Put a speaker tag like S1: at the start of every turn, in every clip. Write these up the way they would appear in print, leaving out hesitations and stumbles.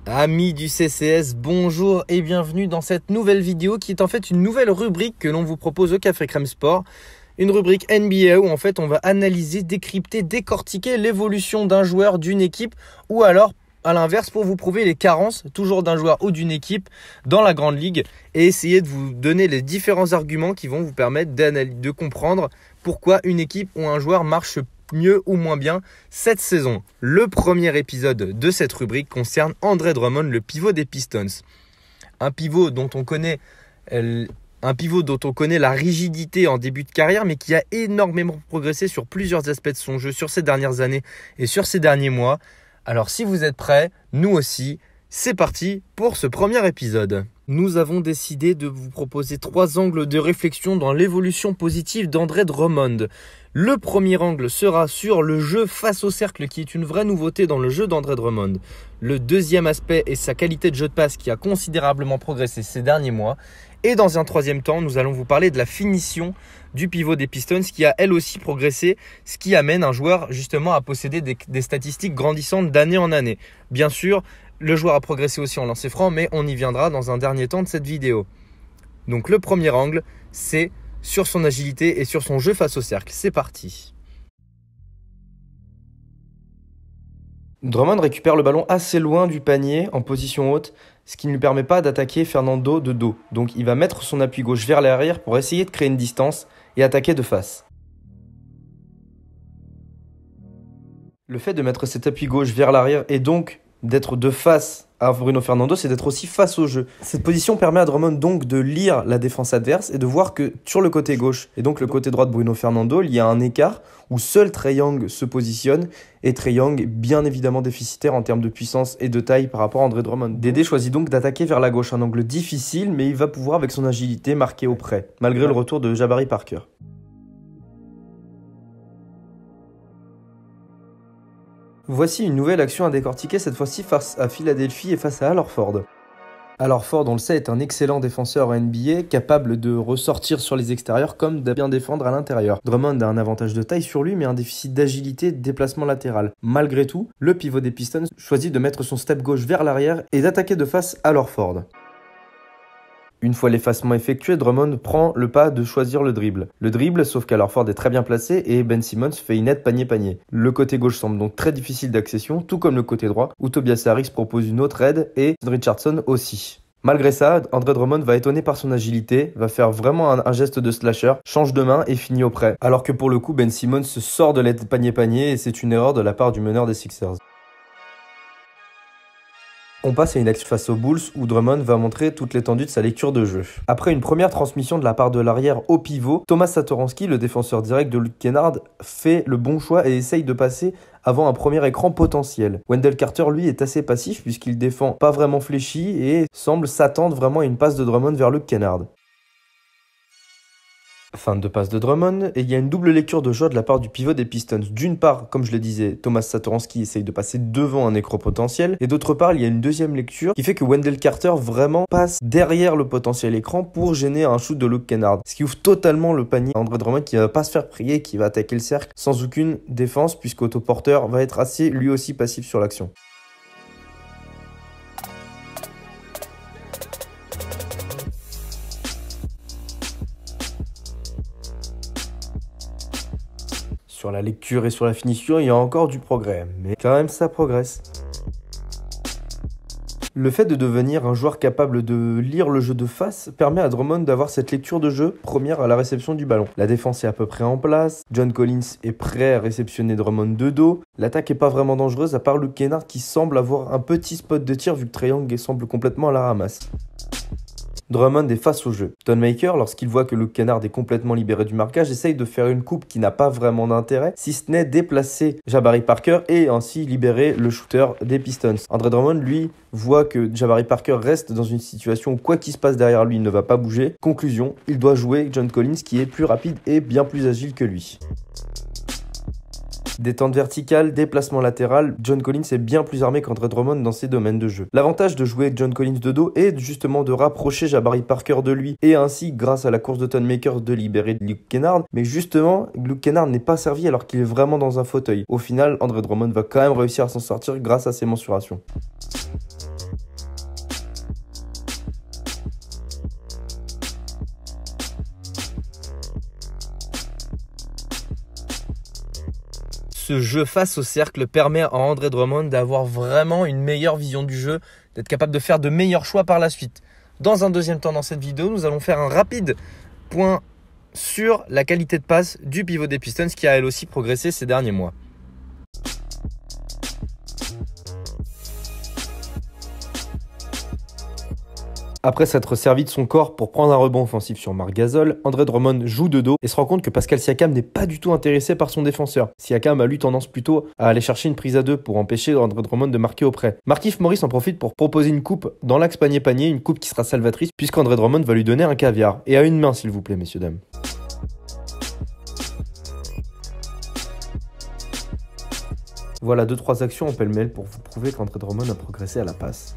S1: Amis du CCS, bonjour et bienvenue dans cette nouvelle vidéo qui est en fait une nouvelle rubrique que l'on vous propose au Café Crème Sport. Une rubrique NBA où en fait on va analyser, décrypter, décortiquer l'évolution d'un joueur, d'une équipe ou alors à l'inverse pour vous prouver les carences toujours d'un joueur ou d'une équipe dans la grande ligue et essayer de vous donner les différents arguments qui vont vous permettre de comprendre pourquoi une équipe ou un joueur marche mieux ou moins bien cette saison. Le premier épisode de cette rubrique concerne Andre Drummond, le pivot des Pistons. Un pivot dont on connaît la rigidité en début de carrière, mais qui a énormément progressé sur plusieurs aspects de son jeu sur ces dernières années et sur ces derniers mois. Alors si vous êtes prêts, nous aussi, c'est parti pour ce premier épisode. Nous avons décidé de vous proposer 3 angles de réflexion dans l'évolution positive d'Andre Drummond. Le premier angle sera sur le jeu face au cercle qui est une vraie nouveauté dans le jeu d'Andre Drummond. Le deuxième aspect est sa qualité de jeu de passe qui a considérablement progressé ces derniers mois. Et dans un troisième temps, nous allons vous parler de la finition du pivot des Pistons qui a elle aussi progressé, ce qui amène un joueur justement à posséder des statistiques grandissantes d'année en année. Bien sûr, le joueur a progressé aussi en lancer franc, mais on y viendra dans un dernier temps de cette vidéo. Donc le premier angle, c'est sur son agilité et sur son jeu face au cercle. C'est parti. Drummond récupère le ballon assez loin du panier en position haute, ce qui ne lui permet pas d'attaquer Fernando de dos. Donc il va mettre son appui gauche vers l'arrière pour essayer de créer une distance et attaquer de face. Le fait de mettre cet appui gauche vers l'arrière et donc d'être de face à Bruno Fernando, c'est d'être aussi face au jeu. Cette position permet à Drummond donc de lire la défense adverse et de voir que sur le côté gauche et donc le côté droit de Bruno Fernando, il y a un écart où seul Trae Young se positionne et Trae Young est bien évidemment déficitaire en termes de puissance et de taille par rapport à Andre Drummond. Dédé choisit donc d'attaquer vers la gauche, un angle difficile mais il va pouvoir avec son agilité marquer au près, malgré le retour de Jabari Parker. Voici une nouvelle action à décortiquer, cette fois-ci face à Philadelphie et face à Al Horford. Al Horford, on le sait, est un excellent défenseur en NBA, capable de ressortir sur les extérieurs comme de bien défendre à l'intérieur. Drummond a un avantage de taille sur lui, mais un déficit d'agilité et de déplacement latéral. Malgré tout, le pivot des Pistons choisit de mettre son step gauche vers l'arrière et d'attaquer de face Al Horford. Une fois l'effacement effectué, Drummond prend le pas de choisir le dribble. Le dribble, sauf qu'Al Horford est très bien placé et Ben Simmons fait une aide panier-panier. Le côté gauche semble donc très difficile d'accession, tout comme le côté droit, où Tobias Harris propose une autre aide et Richardson aussi. Malgré ça, Andre Drummond va étonner par son agilité, va faire vraiment un geste de slasher, change de main et finit au près. Alors que pour le coup, Ben Simmons se sort de l'aide panier-panier et c'est une erreur de la part du meneur des Sixers. On passe à une action face aux Bulls où Drummond va montrer toute l'étendue de sa lecture de jeu. Après une première transmission de la part de l'arrière au pivot, Thomas Satoransky, le défenseur direct de Luke Kennard, fait le bon choix et essaye de passer avant un premier écran potentiel. Wendell Carter, lui, est assez passif puisqu'il défend pas vraiment fléchi et semble s'attendre vraiment à une passe de Drummond vers Luke Kennard. Fin de passe de Drummond, et il y a une double lecture de jeu de la part du pivot des Pistons. D'une part, comme je le disais, Thomas Satoransky essaye de passer devant un écran potentiel, et d'autre part, il y a une deuxième lecture qui fait que Wendell Carter vraiment passe derrière le potentiel écran pour gêner un shoot de Luke Kennard. Ce qui ouvre totalement le panier à Andre Drummond qui va pas se faire prier, qui va attaquer le cercle sans aucune défense puisqu'Auto-Porter va être assez lui aussi passif sur l'action. Sur la lecture et sur la finition, il y a encore du progrès, mais quand même ça progresse. Le fait de devenir un joueur capable de lire le jeu de face permet à Drummond d'avoir cette lecture de jeu première à la réception du ballon. La défense est à peu près en place, John Collins est prêt à réceptionner Drummond de dos, l'attaque est pas vraiment dangereuse à part Luke Kennard qui semble avoir un petit spot de tir vu que Trae Young semble complètement à la ramasse. Drummond est face au jeu. Thon Maker, lorsqu'il voit que Luke Kennard est complètement libéré du marquage, essaye de faire une coupe qui n'a pas vraiment d'intérêt, si ce n'est déplacer Jabari Parker et ainsi libérer le shooter des Pistons. Andre Drummond, lui, voit que Jabari Parker reste dans une situation où quoi qu'il se passe derrière lui, il ne va pas bouger. Conclusion, il doit jouer John Collins qui est plus rapide et bien plus agile que lui. Détente verticale, déplacement latéral, John Collins est bien plus armé qu'Andre Drummond dans ces domaines de jeu. L'avantage de jouer John Collins de dos est justement de rapprocher Jabari Parker de lui et ainsi, grâce à la course de Thon Maker, de libérer Luke Kennard. Mais justement, Luke Kennard n'est pas servi alors qu'il est vraiment dans un fauteuil. Au final, Andre Drummond va quand même réussir à s'en sortir grâce à ses mensurations. ce jeu face au cercle permet à Andre Drummond d'avoir vraiment une meilleure vision du jeu, d'être capable de faire de meilleurs choix par la suite. Dans un deuxième temps dans cette vidéo, nous allons faire un rapide point sur la qualité de passe du pivot des Pistons qui a elle aussi progressé ces derniers mois. Après s'être servi de son corps pour prendre un rebond offensif sur Marc Gasol, Andre Drummond joue de dos et se rend compte que Pascal Siakam n'est pas du tout intéressé par son défenseur. Siakam a lui tendance plutôt à aller chercher une prise à deux pour empêcher Andre Drummond de marquer au près. Markieff Morris en profite pour proposer une coupe dans l'axe panier-panier, une coupe qui sera salvatrice puisqu'Andre Drummond va lui donner un caviar. Et à une main s'il vous plaît messieurs dames. Voilà 2-3 actions en pêle-mêle pour vous prouver qu'Andre Drummond a progressé à la passe.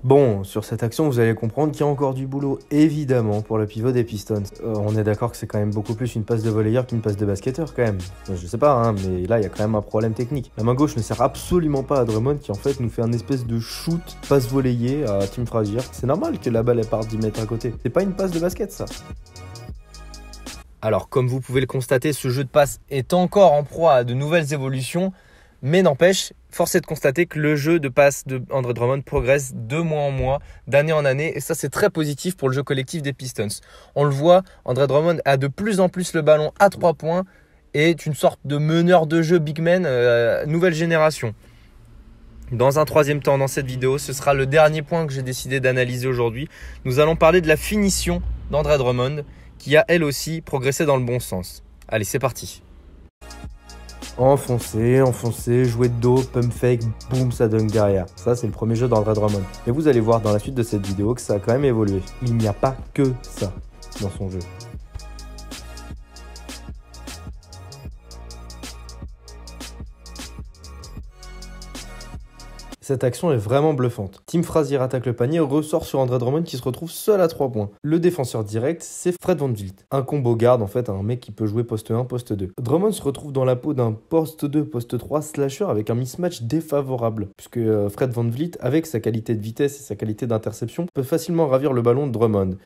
S1: Bon, sur cette action, vous allez comprendre qu'il y a encore du boulot, évidemment, pour le pivot des Pistons. On est d'accord que c'est quand même beaucoup plus une passe de volleyeur qu'une passe de basketteur, quand même. Je sais pas, hein, mais là, il y a quand même un problème technique. La main gauche ne sert absolument pas à Drummond, qui en fait nous fait un espèce de shoot, passe volleyée à Tim Frazier. C'est normal que la balle, elle parte 10 mètres à côté. C'est pas une passe de basket, ça. Alors, comme vous pouvez le constater, ce jeu de passe est encore en proie à de nouvelles évolutions. Mais n'empêche, force est de constater que le jeu de passe de Andre Drummond progresse de mois en mois, d'année en année. Et ça, c'est très positif pour le jeu collectif des Pistons. On le voit, Andre Drummond a de plus en plus le ballon à 3 points et est une sorte de meneur de jeu big man nouvelle génération. Dans un troisième temps, dans cette vidéo, ce sera le dernier point que j'ai décidé d'analyser aujourd'hui. Nous allons parler de la finition d'Andre Drummond qui a elle aussi progressé dans le bon sens. Allez, c'est parti. Enfoncer, jouer de dos, pump fake, boum, ça dunk derrière. Ça, c'est le premier jeu d'Andre Drummond. Et vous allez voir dans la suite de cette vidéo que ça a quand même évolué. Il n'y a pas que ça dans son jeu. Cette action est vraiment bluffante. Tim Frazier attaque le panier, ressort sur Andre Drummond qui se retrouve seul à 3 points. Le défenseur direct, c'est Fred VanVleet. Un combo garde en fait, un mec qui peut jouer poste 1, poste 2. Drummond se retrouve dans la peau d'un poste 2, poste 3 slasher avec un mismatch défavorable. Puisque Fred VanVleet, avec sa qualité de vitesse et sa qualité d'interception, peut facilement ravir le ballon de Drummond.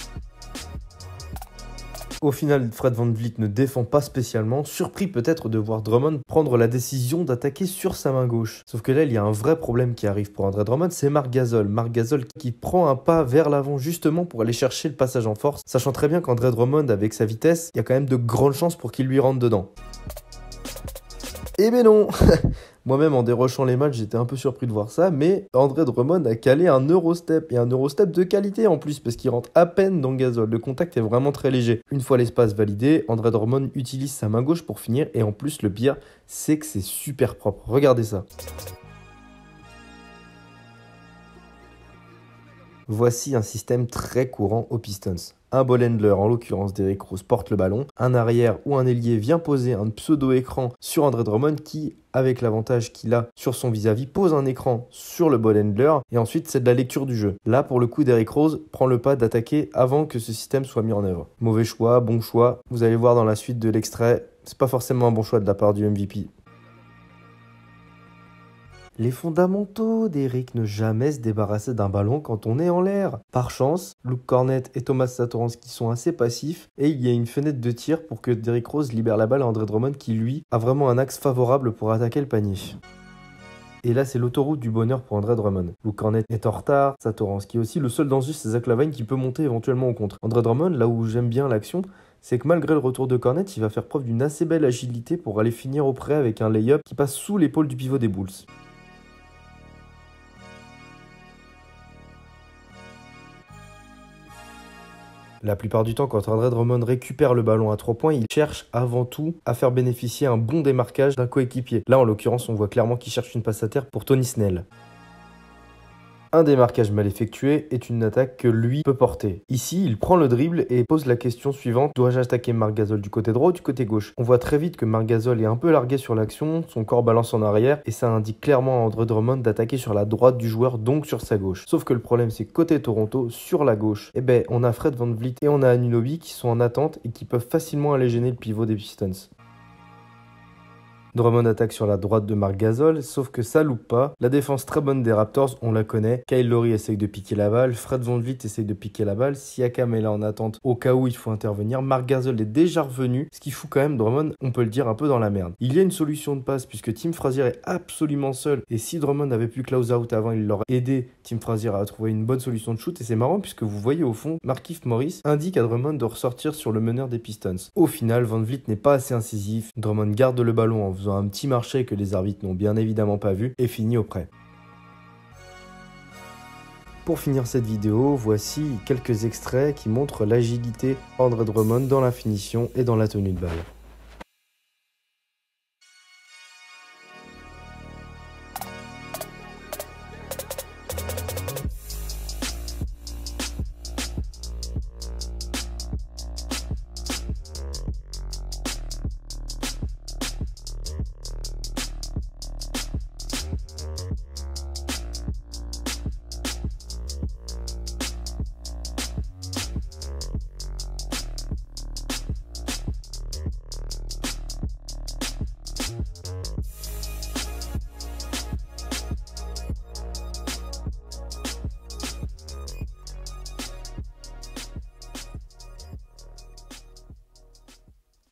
S1: Au final, Fred VanVleet ne défend pas spécialement, surpris peut-être de voir Drummond prendre la décision d'attaquer sur sa main gauche. Sauf que là, il y a un vrai problème qui arrive pour Andre Drummond, c'est Marc Gasol. Marc Gasol qui prend un pas vers l'avant justement pour aller chercher le passage en force, sachant très bien qu'Andre Drummond, avec sa vitesse, il y a quand même de grandes chances pour qu'il lui rentre dedans. Eh ben non. Moi-même, en dérochant les matchs, j'étais un peu surpris de voir ça, mais Andre Drummond a calé un Eurostep, et un Eurostep de qualité en plus, parce qu'il rentre à peine dans Gasol. Le contact est vraiment très léger. Une fois l'espace validé, Andre Drummond utilise sa main gauche pour finir, et en plus, le pire, c'est que c'est super propre. Regardez ça. Voici un système très courant aux Pistons. Un ball handler, en l'occurrence Derrick Rose, porte le ballon. Un arrière ou un ailier vient poser un pseudo-écran sur Andre Drummond qui, avec l'avantage qu'il a sur son vis-à-vis, pose un écran sur le ball handler et ensuite c'est de la lecture du jeu. Là, pour le coup, Derrick Rose prend le pas d'attaquer avant que ce système soit mis en œuvre. Mauvais choix, bon choix. Vous allez voir dans la suite de l'extrait, c'est pas forcément un bon choix de la part du MVP. Les fondamentaux d'Eric, ne jamais se débarrasser d'un ballon quand on est en l'air. Par chance, Luke Kornet et Thomas Satoransky sont assez passifs et il y a une fenêtre de tir pour que Derrick Rose libère la balle à Andre Drummond qui, lui, a vraiment un axe favorable pour attaquer le panier. Et là, c'est l'autoroute du bonheur pour Andre Drummond. Luke Kornet est en retard, Satoransky aussi. Le seul danger, c'est Zach LaVine qui peut monter éventuellement au contre. Andre Drummond, là où j'aime bien l'action, c'est que malgré le retour de Kornet, il va faire preuve d'une assez belle agilité pour aller finir au près avec un lay-up qui passe sous l'épaule du pivot des Bulls. La plupart du temps, quand Andre Drummond récupère le ballon à 3 points, il cherche avant tout à faire bénéficier un bon démarquage d'un coéquipier. Là, en l'occurrence, on voit clairement qu'il cherche une passe à terre pour Tony Snell. Un démarquage mal effectué est une attaque que lui peut porter. Ici, il prend le dribble et pose la question suivante: dois-je attaquer Marc Gasol du côté droit ou du côté gauche? On voit très vite que Marc Gasol est un peu largué sur l'action, son corps balance en arrière et ça indique clairement à Andre Drummond d'attaquer sur la droite du joueur, donc sur sa gauche. Sauf que le problème, c'est que côté Toronto, sur la gauche, on a Fred VanVleet et on a Anunoby qui sont en attente et qui peuvent facilement aller gêner le pivot des Pistons. Drummond attaque sur la droite de Marc Gasol, sauf que ça loupe pas. La défense très bonne des Raptors, on la connaît. Kyle Lowry essaye de piquer la balle, Fred VanVleet essaye de piquer la balle, Siakam est là en attente au cas où il faut intervenir. Marc Gasol est déjà revenu, ce qui fout quand même Drummond, on peut le dire, un peu dans la merde. Il y a une solution de passe puisque Tim Frazier est absolument seul, et si Drummond avait pu close out avant, il l'aurait aidé Tim Frazier à trouver une bonne solution de shoot. Et c'est marrant puisque vous voyez au fond, Markieff Morris indique à Drummond de ressortir sur le meneur des Pistons. Au final, VanVleet n'est pas assez incisif, Drummond garde le ballon en faisant un petit marché que les arbitres n'ont bien évidemment pas vu et finit au prêt. Pour finir cette vidéo, voici quelques extraits qui montrent l'agilité d'André Drummond dans la finition et dans la tenue de balle.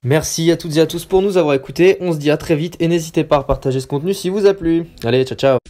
S1: Merci à toutes et à tous pour nous avoir écoutés. On se dit à très vite et n'hésitez pas à partager ce contenu si vous a plu. Allez, ciao ciao.